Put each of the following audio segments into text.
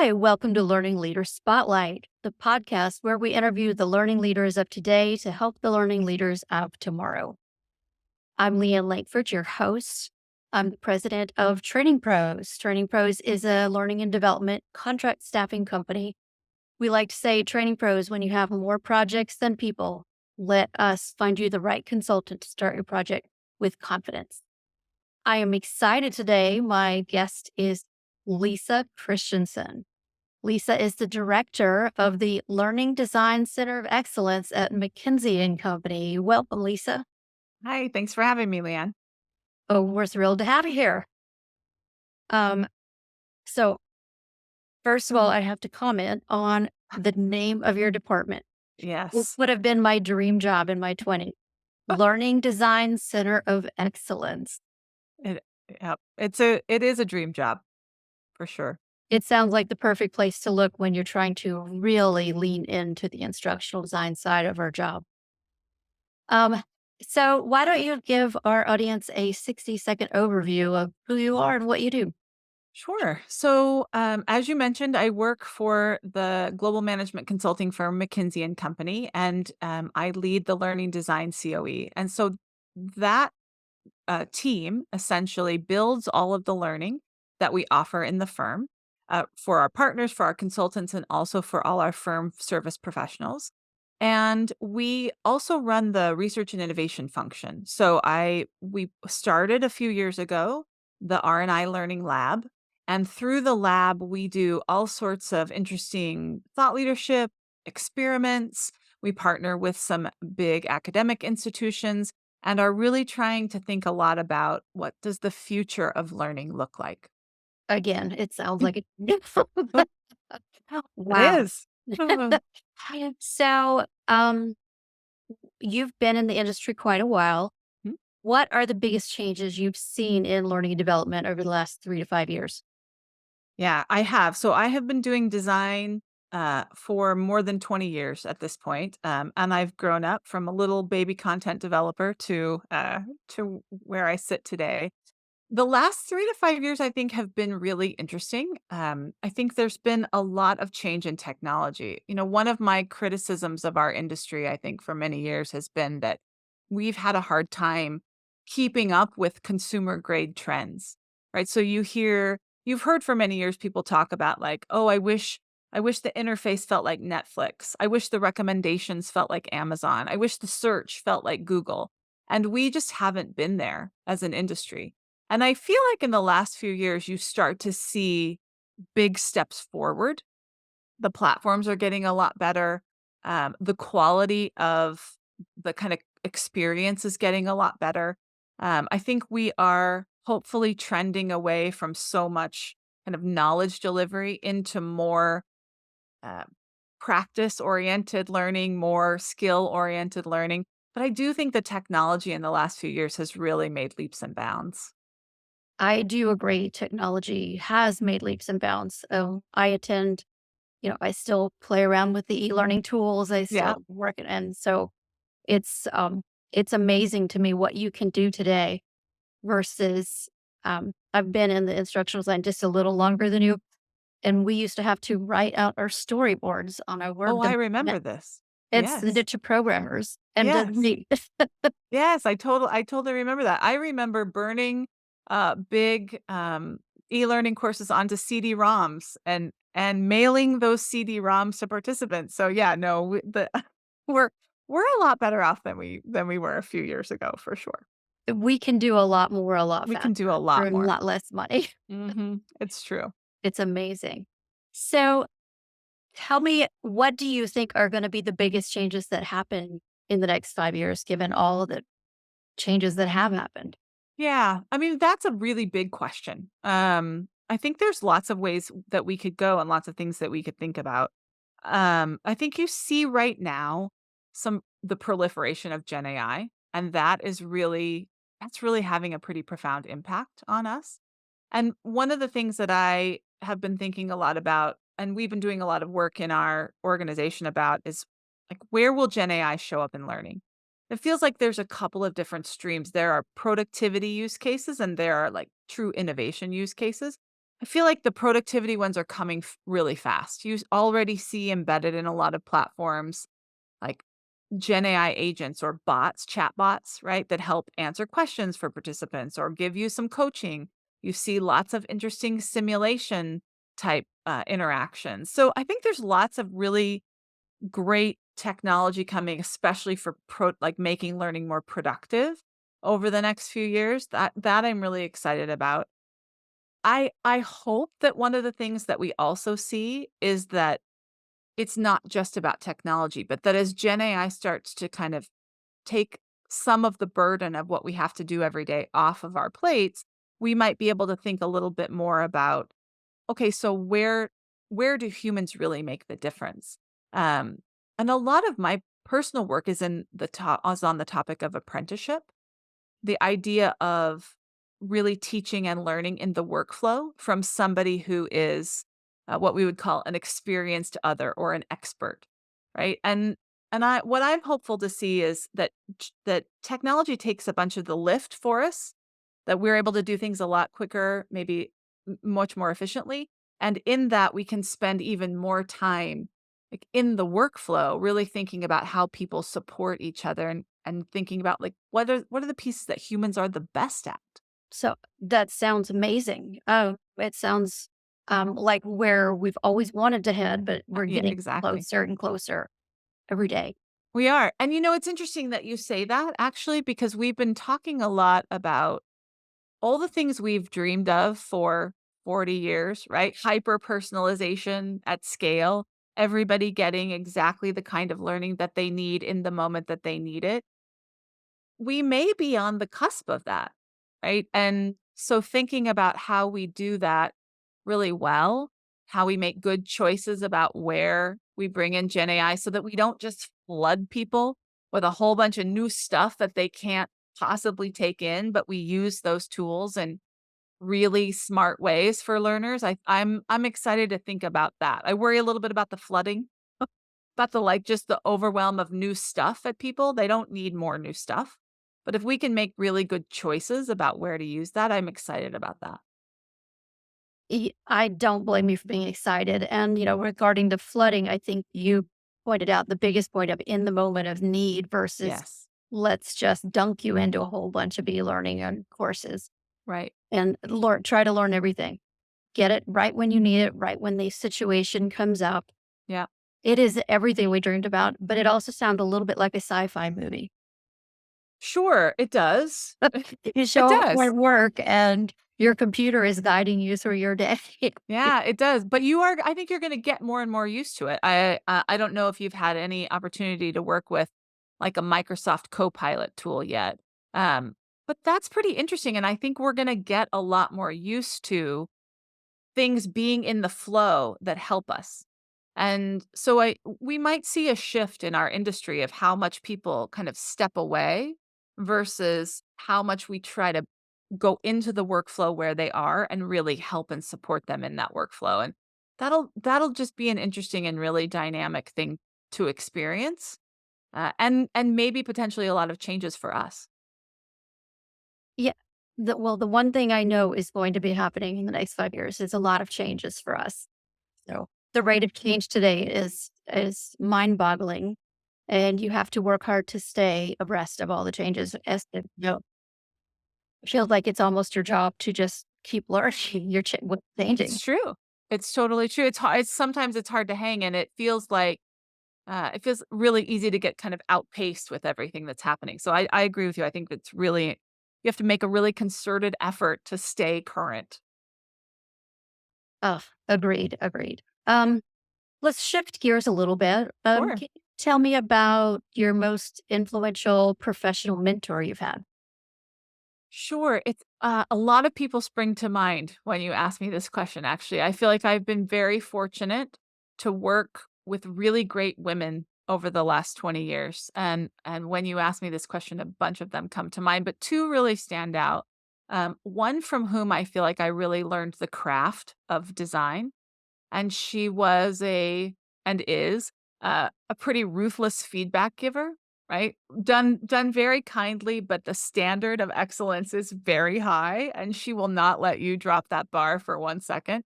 Hi, welcome to Learning Leaders Spotlight, the podcast where we interview the learning leaders of today to help the learning leaders of tomorrow. I'm Leanne Langford, your host. I'm the president of Training Pros. Training Pros is a learning and development contract staffing company. We like to say, Training Pros, when you have more projects than people, let us find you the right consultant to start your project with confidence. I am excited today. My guest is Lisa Christensen. Lisa is the director of the Learning Design Center of Excellence at McKinsey Company. Welcome, Lisa. Hi, thanks for having me, Leanne. Oh, we're thrilled to have you here. Um, so first of all, I have to comment on the name of your department. This Yes. would have been my dream job in my 20s. Learning Design Center of Excellence. It, it is a dream job for sure. It sounds like the perfect place to look when you're trying to really lean into the instructional design side of our job. Um, so why don't you give our audience a 60-second overview of who you are and what you do? Sure. So, as you mentioned, I work for the global management consulting firm McKinsey and Company, and I lead the learning design COE. And so that team essentially builds all of the learning that we offer in the firm for our partners, for our consultants, and also for all our firm service professionals. And we also run the research and innovation function. So we started a few years ago the R&I Learning Lab, and through the lab we do all sorts of interesting thought leadership experiments. We partner with some big academic institutions and are really trying to think a lot about what does the future of learning look like. Again, it sounds like it. It Wow. is. Mhm. So, you've been in the industry quite a while. What are the biggest changes you've seen in learning and development over the last 3 to 5 years? Yeah, I have. So I have been doing design for more than 20 years at this point, and I've grown up from a little baby content developer to where I sit today. The last 3 to 5 years, I think, have been really interesting. I think there's been a lot of change in technology. One of my criticisms of our industry, I think, for many years has been that we've had a hard time keeping up with consumer grade trends, right? So you've heard for many years people talk about like, oh, I wish the interface felt like Netflix. I wish the recommendations felt like Amazon. I wish the search felt like Google. And we just haven't been there as an industry. And I feel like in the last few years, you start to see big steps forward. The platforms are getting a lot better. The quality of the kind of experience is getting a lot better. I think we are hopefully trending away from so much kind of knowledge delivery into more uh, practice oriented learning, more skill oriented learning. But I do think the technology in the last few years has really made leaps and bounds. I do agree technology has made leaps and bounds. I attend, I still play around with the e-learning tools. I Yeah. still work it. And so it's amazing to me what you can do today versus I've been in the instructional design just a little longer than you. And we used to have to write out our storyboards on a Oh, Word I document remember this. and send Yes. it to programmers and to Yes. me. Yes, I totally remember that. I remember burning, big, e-learning courses onto CD-ROMs and mailing those CD-ROMs to participants. So, yeah, no, we're we're a lot better off than we were a few years ago, for sure. We can do a lot more, a lot We can do a faster for lot a more. lot less money. It's true. It's amazing. So tell me, what do you think are going to be the biggest changes that happen in the next 5 years, given all of the changes that have happened? Yeah, I mean, that's a really big question. I think there's lots of ways that we could go and lots of things that we could think about. I think you see right now the proliferation of Gen AI, and that's really having a pretty profound impact on us. And one of the things that I have been thinking a lot about, and we've been doing a lot of work in our organization about, is like where will Gen AI show up in learning? It feels like there's a couple of different streams. There are productivity use cases and there are like true innovation use cases. I feel like the productivity ones are coming really fast. Already see embedded in a lot of platforms like GenAI agents or bots, chatbots, right, that help answer questions for participants or give you some coaching. You see lots of interesting simulation type interactions. So I think there's lots of really great technology coming, especially for like making learning more productive over the next few years. That I'm really excited about. I hope that one of the things that we also see is that it's not just about technology, but that as Gen AI starts to kind of take some of the burden of what we have to do every day off of our plates, we might be able to think a little bit more about, okay, so where do humans really make the difference? Um, and a lot of my personal work is on the topic of apprenticeship, the idea of really teaching and learning in the workflow from somebody who is what we would call an experienced other or an expert, right? And I what I'm hopeful to see is that technology takes a bunch of the lift for us, that we're able to do things a lot quicker, maybe much more efficiently, and in that we can spend even more time like in the workflow, really thinking about how people support each other and thinking about like what are the pieces that humans are the best at? So that sounds amazing. It sounds like where we've always wanted to head, but we're Yeah, getting exactly. closer and closer every day. We are. And it's interesting that you say that actually, because we've been talking a lot about all the things we've dreamed of for 40 years, right? Hyper personalization at scale, everybody getting exactly the kind of learning that they need in the moment that they need it. We may be on the cusp of that, right? And so thinking about how we do that really well, how we make good choices about where we bring in Gen AI so that we don't just flood people with a whole bunch of new stuff that they can't possibly take in, but we use those tools in really smart ways for learners. I'm excited to think about that. I worry a little bit about the flooding, about just the overwhelm of new stuff at people. They don't need more new stuff. But if we can make really good choices about where to use that, I'm excited about that. I don't blame you for being excited. And, regarding the flooding, I think you pointed out the biggest point of in the moment of need versus Yes. let's just dunk you into a whole bunch of e-learning and courses Right. and try to learn everything. Get it right when you need it, right when the situation comes up. Yeah. It is everything we dreamed about, but it also sounds a little bit like a sci-fi movie. Sure, it does. You It show up does. at work and your computer is guiding you through your day. Yeah, it does. But I think you're gonna get more and more used to it. I don't know if you've had any opportunity to work with like a Microsoft Copilot tool yet. Um, but that's pretty interesting. And I think we're gonna get a lot more used to things being in the flow that help us. And so we might see a shift in our industry of how much people kind of step away versus how much we try to go into the workflow where they are and really help and support them in that workflow. And that'll just be an interesting and really dynamic thing to experience. And maybe potentially a lot of changes for us. Yeah. The one thing I know is going to be happening in the next 5 years is a lot of changes for us. So the rate of change today is mind boggling, and you have to work hard to stay abreast of all the changes. Feels like it's almost your job to just keep learning. What's It's changing. true. It's totally true. It's hard. Sometimes it's hard to hang, and it feels really easy to get kind of outpaced with everything that's happening. So I agree with you. I think it's really you have to make a really concerted effort to stay current. Oh, agreed, agreed. Let's shift gears a little bit. Sure. Can you tell me about your most influential professional mentor you've had? Sure. It's a lot of people spring to mind when you ask me this question, actually. I feel like I've been very fortunate to work with really great women over the last 20 years. And when you ask me this question, a bunch of them come to mind, but two really stand out. One from whom I feel like I really learned the craft of design. And she was and is a pretty ruthless feedback giver. right? Done very kindly, but the standard of excellence is very high, and she will not let you drop that bar for 1 second.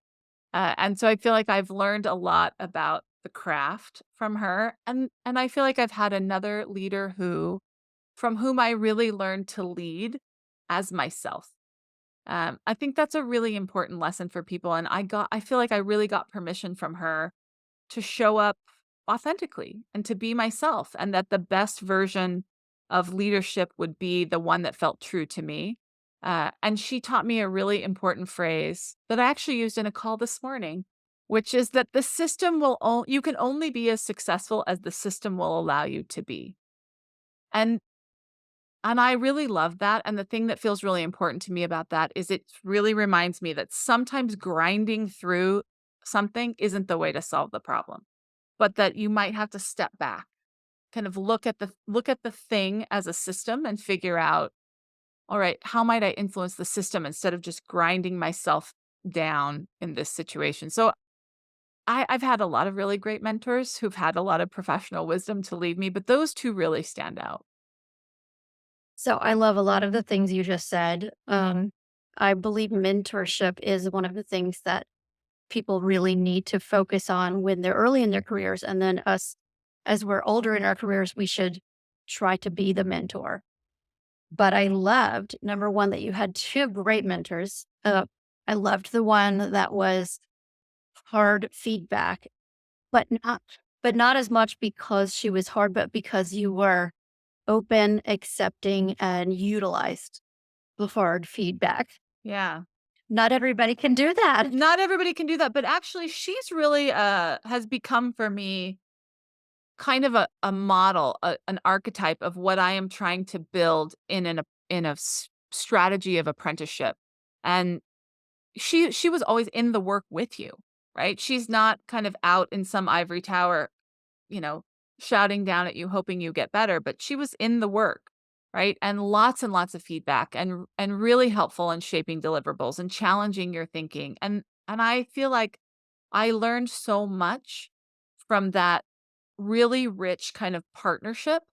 And so I feel like I've learned a lot about the craft from her, and I feel like I've had another leader who from whom I really learned to lead as myself. I think that's a really important lesson for people, and I feel like I really got permission from her to show up authentically and to be myself, and that the best version of leadership would be the one that felt true to me. And she taught me a really important phrase that I actually used in a call this morning, which is that the system you can only be as successful as the system will allow you to be. And and I really love that, and the thing that feels really important to me about that is it really reminds me that sometimes grinding through something isn't the way to solve the problem, but that you might have to step back, kind of look at the thing as a system and figure out, "All right, how might I influence the system instead of just grinding myself down in this situation?" So I've had a lot of really great mentors who've had a lot of professional wisdom to lead me, but those 2 really stand out. So I love a lot of the things you just said. I believe mentorship is one of the things that people really need to focus on when they're early in their careers. And then us, as we're older in our careers, we should try to be the mentor. But I loved, number one, that you had two great mentors. I loved the one that was hard feedback, but not as much because she was hard, but because you were open, accepting, and utilized the hard feedback. Yeah. Not everybody can do that. Not everybody can do that, but actually she's really, has become for me kind of a model, an archetype of what I am trying to build in a strategy of apprenticeship. And she was always in the work with you, right? She's not kind of out in some ivory tower, you know, shouting down at you, hoping you get better, but she was in the work, right? And lots of feedback and really helpful in shaping deliverables and challenging your thinking. And I feel like I learned so much from that really rich kind of partnership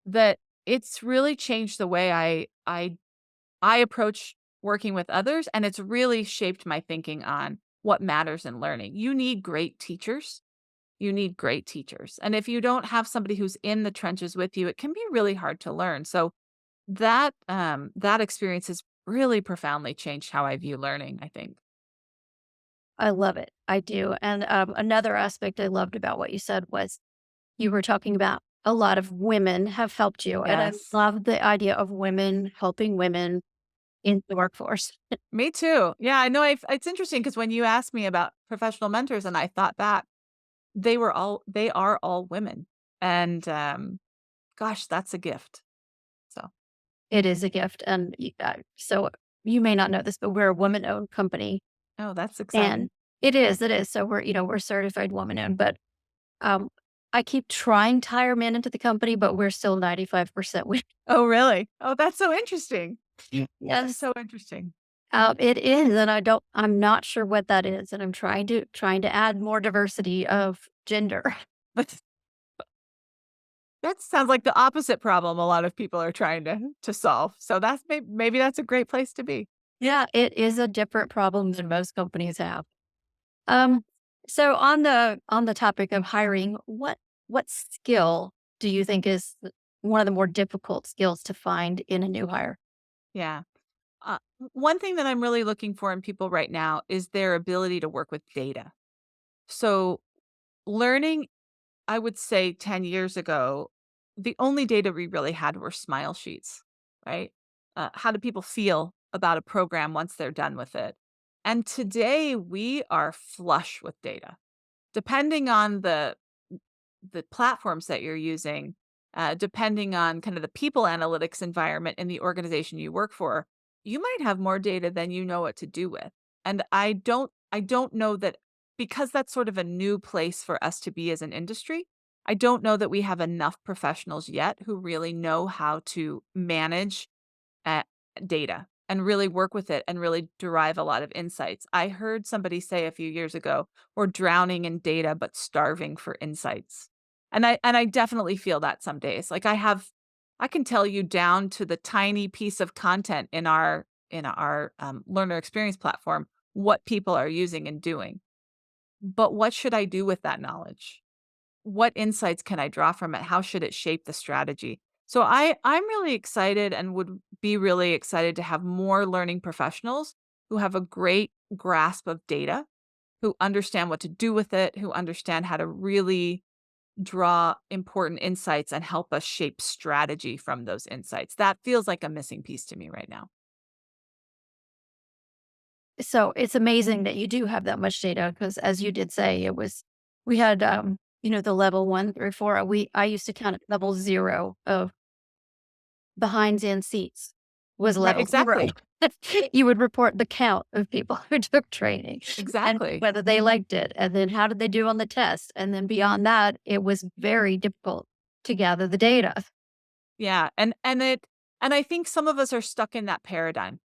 that it's really changed the way I approach working with others, and it's really shaped my thinking on what matters in learning. You need great teachers. You need great teachers. And if you don't have somebody who's in the trenches with you, it can be really hard to learn. So that experience has really profoundly changed how I view learning, I think. I love it. I do. And another aspect I loved about what you said was you were talking about a lot of women have helped you. And I Yes. love the idea of women helping women in the workforce. Me too. Yeah, I know it's interesting because when you asked me about professional mentors and I thought back, they are all women. And gosh, that's a gift. So, It is a gift. And so you may not know this, but we're a woman owned company. oh, that's And exciting. it is. So we're certified woman owned, but um, I keep trying to hire men into the company, but we're still 95% women. Oh, really? Oh, that's so interesting. That's Yes. so interesting. It is, and I'm not sure what that is, and I'm trying to add more diversity of gender. But that sounds like the opposite problem a lot of people are trying to solve. So that's maybe that's a great place to be. Yeah, it is a different problem than most companies have. Um, so on the topic of hiring, what skill do you think is one of the more difficult skills to find in a new hire? Yeah. One thing that I'm really looking for in people right now is their ability to work with data. So learning, I would say 10 years ago, the only data we really had were smile sheets, right? How do people feel about a program once they're done with it? And today we are flush with data. Depending on the platforms that you're using, depending on kind of the people analytics environment in the organization you work for, you might have more data than you know what to do with. And I don't know that because that's sort of a new place for us to be as an industry. I don't know that we have enough professionals yet who really know how to manage uh, data and really work with it and really derive a lot of insights. I heard somebody say a few years ago, we're drowning in data but starving for insights. And I definitely feel that some days. Like I can tell you down to the tiny piece of content in our learner experience platform what people are using and doing. But what should I do with that knowledge? What insights can I draw from it? How should it shape the strategy? So I'm really excited and would be really excited to have more learning professionals who have a great grasp of data, who understand what to do with it, who understand how to really draw important insights and help us shape strategy from those insights. That feels like a missing piece to me right now. So it's amazing that you do have that much data because, as you did say, we had, the level 1 through 4. I used to count at level 0 of behinds and seats was Right, level 0. exactly. You would report the count of people who took training and Exactly. whether they liked it, and then how did they do on the test, and then beyond that, it was very difficult to gather the data. Yeah, and I think some of us are stuck in that paradigm,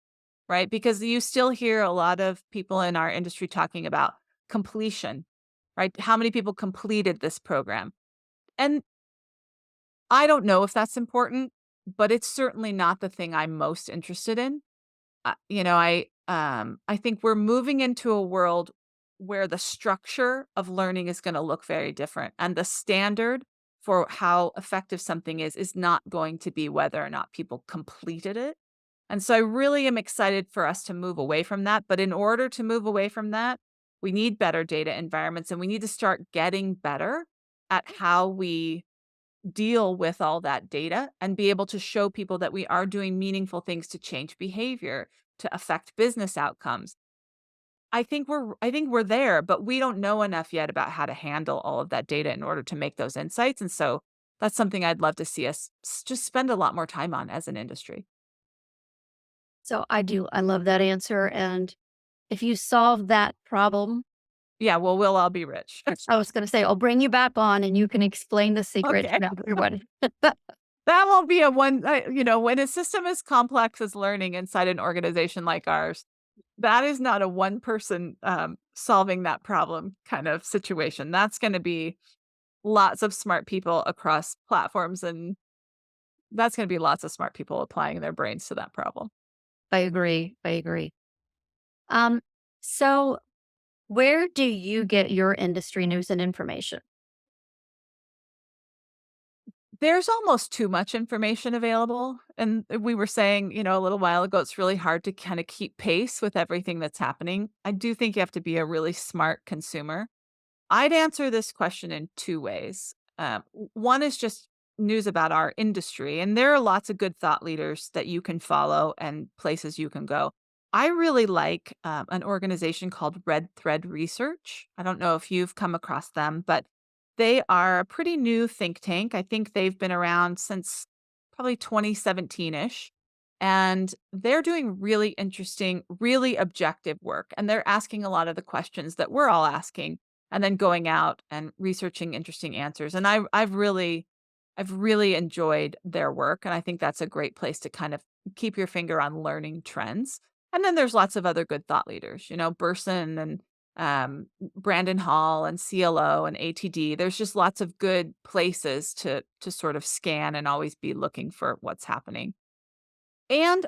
right? Because you still hear a lot of people in our industry talking about completion, right? How many people completed this program? And I don't know if that's important, but it's certainly not the thing I'm most interested in. I think we're moving into a world where the structure of learning is going to look very different, and the standard for how effective something is not going to be whether or not people completed it. And so I really am excited for us to move away from that. But in order to move away from that, we need better data environments, and we need to start getting better at how we deal with all that data and be able to show people that we are doing meaningful things to change behavior, to affect business outcomes. I think we're there, but we don't know enough yet about how to handle all of that data in order to make those insights. And so that's something I'd love to see us just spend a lot more time on as an industry. So I love that answer, and if you solve that problem, Yeah, well, we'll all be rich. I was gonna say, I'll bring you back on and you can explain the secret Okay. to everyone. That won't be a when a system as complex as learning inside an organization like ours, that is not a one person solving that problem kind of situation. That's going to be lots of smart people across platforms, and that's going to be lots of smart people applying their brains to that problem. I agree, I agree. Um, so where do you get your industry news and information? There's almost too much information available. And we were saying, a little while ago, it's really hard to kind of keep pace with everything that's happening. I do think you have to be a really smart consumer. I'd answer this question in two ways. One is just news about our industry, and there are lots of good thought leaders that you can follow and places you can go. I really like an organization called Red Thread Research. I don't know if you've come across them, but they are a pretty new think tank. I think they've been around since probably 2017 ish. And they're doing really interesting, really objective work. And they're asking a lot of the questions that we're all asking and then going out and researching interesting answers. And I've really enjoyed their work, and I think that's a great place to kind of keep your finger on learning trends. And then there's lots of other good thought leaders, Burson and Brandon Hall and CLO and ATD. There's just lots of good places to sort of scan and always be looking for what's happening. And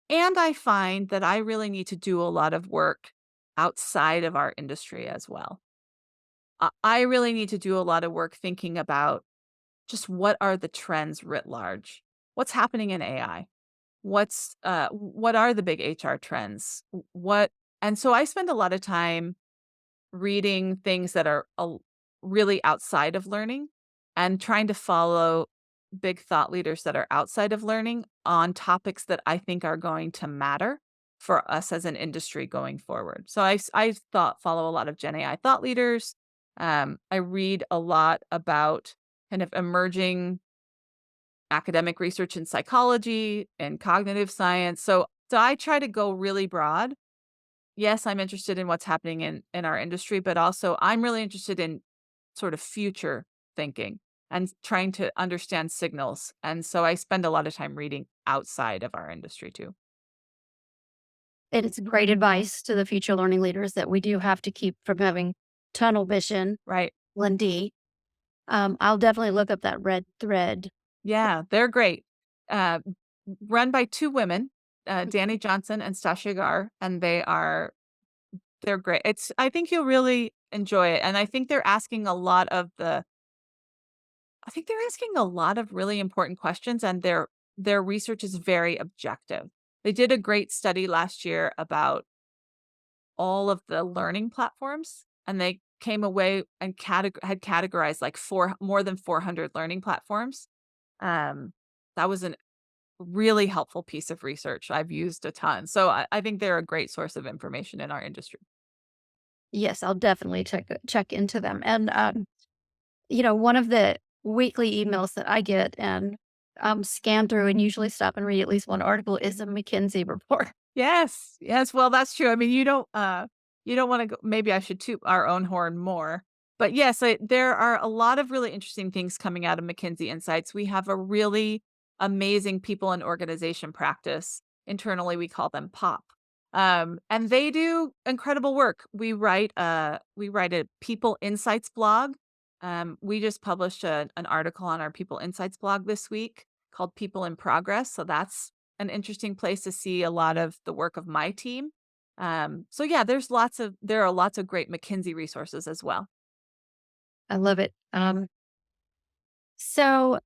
and I find that I really need to do a lot of work outside of our industry as well. I really need to do a lot of work thinking about just what are the trends writ large? What's happening in AI? What are the big HR trends? What and so I spend a lot of time reading things that are really outside of learning and trying to follow big thought leaders that are outside of learning on topics that I think are going to matter for us as an industry going forward. So I thought follow a lot of Gen AI thought leaders. I read a lot about kind of emerging academic research in psychology and cognitive science. So I try to go really broad. Yes, I'm interested in what's happening in our industry, but also I'm really interested in sort of future thinking and trying to understand signals. And so I spend a lot of time reading outside of our industry too. And it's great advice to the future learning leaders that we do have to keep from having tunnel vision, Right. L and D. I'll definitely look up that red thread. Yeah, they're great. Uh, Run by 2 women, Danny Johnson and Stasha Gar, and they're great. I think you'll really enjoy it, and I think they're asking a lot of really important questions, and their research is very objective. They did a great study last year about all of the learning platforms, and they came away and had categorized like more than 400 learning platforms. Um, that was a really helpful piece of research I've used a ton. So I think they're a great source of information in our industry. Yes, I'll definitely check into them. And one of the weekly emails that I get and scan through and usually stop and read at least one article is a McKinsey report. Yes, yes, well, that's true. I mean, you don't wanna go maybe I should toot our own horn more, but yes, there are a lot of really interesting things coming out of McKinsey Insights. We have a really amazing people and organization practice. Internally, we call them POP, and they do incredible work. We write a People Insights blog. We just published an article on our People Insights blog this week called People in Progress, so that's an interesting place to see a lot of the work of my team. So yeah, there are lots of great McKinsey resources as well. I love it. So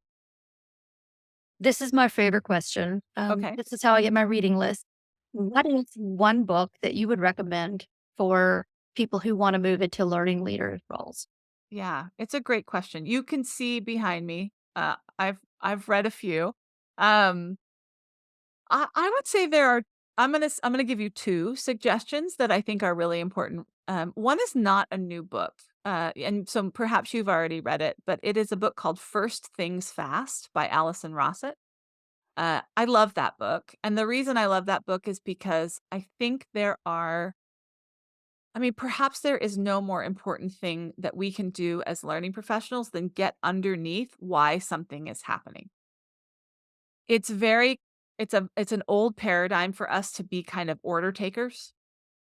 this is my favorite question. Okay. This is how I get my reading list. What is one book that you would recommend for people who want to move into learning leader roles? Yeah, it's a great question. You can see behind me. I've read a few. Um, I would say I'm gonna give you two suggestions that I think are really important. One is not a new book, and so perhaps you've already read it, but it is a book called First Things Fast by Allison Rossett. I love that book, and the reason I love that book is because I think I mean, perhaps there is no more important thing that we can do as learning professionals than get underneath why something is happening. It's very it's an old paradigm for us to be kind of order takers,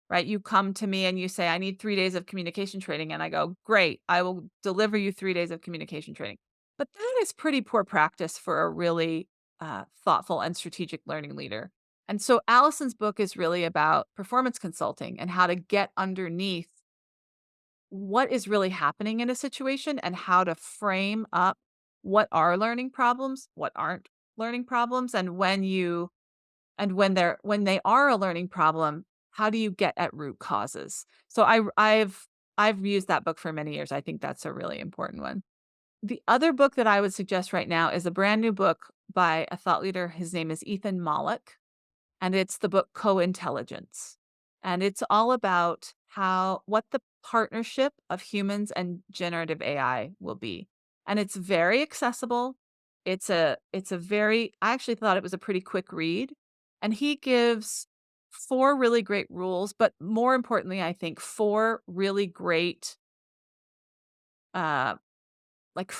right? You come to me and you say, "I need 3 days of communication training," and I go, "Great, I will deliver you 3 days of communication training." But that is pretty poor practice for a really, thoughtful and strategic learning leader. And so Allison's book is really about performance consulting and how to get underneath what is really happening in a situation and how to frame up what are learning problems, what aren't learning problems, and when they are a learning problem, how do you get at root causes? So I've used that book for many years. I think that's a really important one. The other book that I would suggest right now is a brand new book by a thought leader. His name is Ethan Mollick, and it's the book Co-Intelligence. And it's all about what the partnership of humans and generative AI will be. And it's very accessible. It's a very I actually thought it was a pretty quick read. And he gives 4 really great rules, but more importantly, I think 4 really great uh like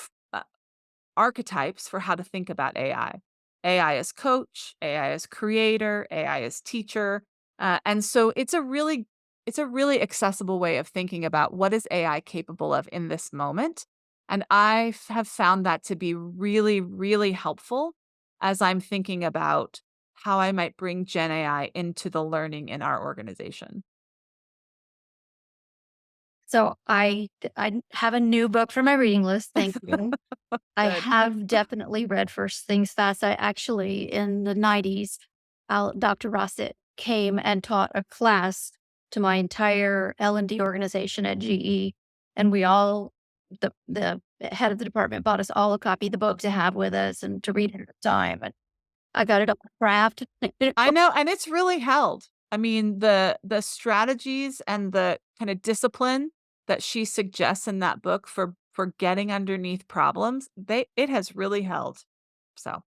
archetypes for how to think about AI. AI as coach, AI as creator, AI as teacher. And so it's a really accessible way of thinking about what is AI capable of in this moment. And have found that to be really, really helpful as I'm thinking about how I might bring Gen AI into the learning in our organization. So I have a new book for my reading list. Thank you. I Good. have definitely read First Things Fast. I actually, in the 90s, Dr. Rossett came and taught a class to my entire L&D organization at GE. And we all, the head of the department bought us all a copy of the book to have with us and to read it at a time. And I got it on craft. I know, and it's really held. I mean, the strategies and the kinda discipline that she suggests in that book for getting underneath problems, they it has really held. So,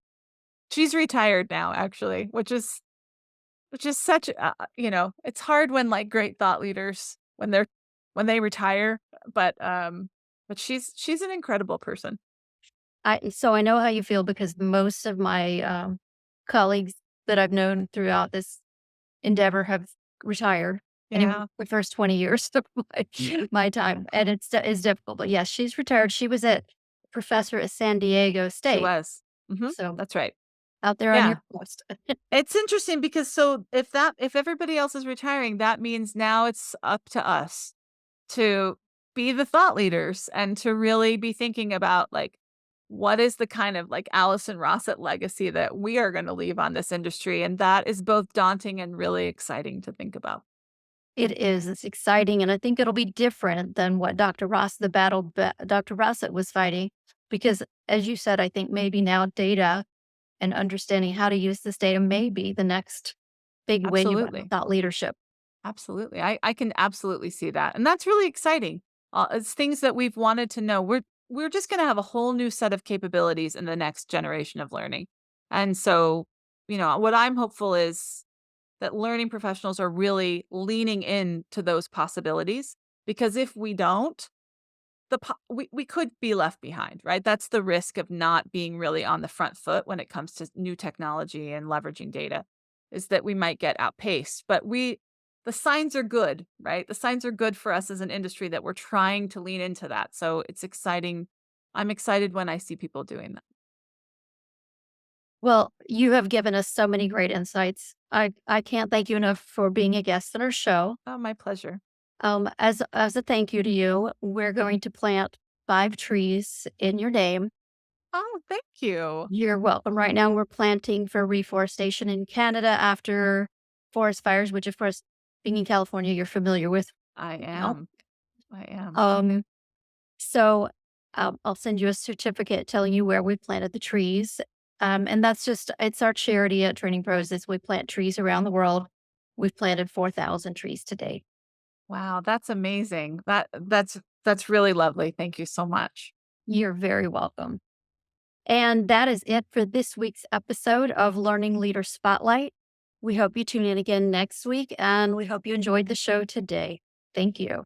she's retired now, actually, which is such it's hard when, like, great thought leaders, when they retire, but she's an incredible person. So I know how you feel because most of my colleagues that I've known throughout this endeavor have retired in Yeah. the first 20 years of my time, and it's difficult. But yes, she's retired. She was at professor at San Diego She State. was. Mhm. So That's right. out there on your Yeah. coast. It's interesting because so if everybody else is retiring, that means now it's up to us to be the thought leaders and to really be thinking about, like, what is the kind of, like, Allison Rossett legacy that we are gonna leave on this industry, and that is both daunting and really exciting to think about. It is. It's exciting, and I think it'll be different than what Dr. Rossett was fighting, because as you said, I think maybe now data and understanding how to use this data may be the next big wave of Absolutely. thought leadership. Absolutely. I can absolutely see that, and that's really exciting. It's things that we've wanted to know. We're just gonna have a whole new set of capabilities in the next generation of learning. And so, what I'm hopeful is that learning professionals are really leaning into those possibilities, because if we don't, we could be left behind, right? That's the risk of not being really on the front foot when it comes to new technology and leveraging data, is that we might get outpaced. But the signs are good, right? The signs are good for us as an industry that we're trying to lean into that. So it's exciting. I'm excited when I see people doing that. Well, you have given us so many great insights. I can't thank you enough for being a guest on our show. Oh, my pleasure. As a thank you to you, we're going to plant 5 trees in your name. Oh, thank you. You're welcome. Right now, we're planting for reforestation in Canada after forest fires, which, of course, being in California, you're familiar with I now. am. I am. Um, so I'll send you a certificate telling you where we planted the trees. And it's our charity at Training Pros is we plant trees around the world. We've planted 4,000 trees to date. Wow, that's amazing. That's really lovely. Thank you so much. You're very welcome. And that is it for this week's episode of Learning Leader Spotlight. We hope you tune in again next week, and we hope you enjoyed the show today. Thank you.